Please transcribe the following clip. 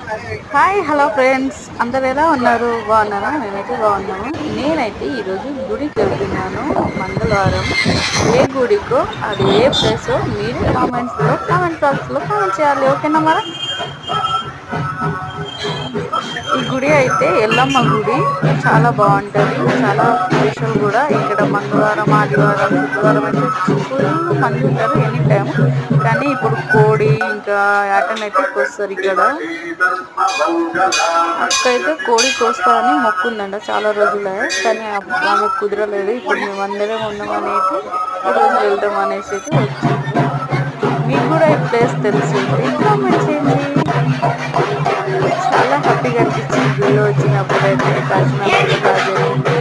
Hi hello friends, అందరు ఎలా ఉన్నారు? బాగున్నారా? మేమైతే బాగున్నాము. నేనైతే ఈరోజు గుడికి వెళ్తున్నాను. మంగళవారం. ఏ గుడికో, అది ఏ ప్లేసో మీరు కామెంట్ బాక్స్లో కామెంట్ చేయాలి. ఓకేనా మరి? ఈ గుడి అయితే ఎల్లమ్మ గుడి. చాలా బాగుంటుంది, చాలా స్పెషల్ కూడా. ఇక్కడ మంగళవారం, ఆదివారం, శుక్రవారం అయితే ఫుల్ మంది ఉంటారు ఎనీ టైం. కానీ ఇప్పుడు కోడి ఇంకా యాటన్ అయితే కోస్తారు ఇక్కడ. అక్క అయితే కోడి కోస్తా అని మొక్కుందంట చాలా రోజులే, కానీ ఆమె కుదరలేదు. ఇప్పుడు మేము అందరం ఉన్నామనేసి ఈరోజు వెళ్దాం అనేసి అయితే వచ్చింది. మీకు కూడా ఈ ప్లేస్ తెలిసింది కామెంట్ చేయండి. చాలా హ్యాపీగా అనిపించింది గుడిలో వచ్చినప్పుడు అయితే. దర్శనం అయితే బాగా జరిగింది.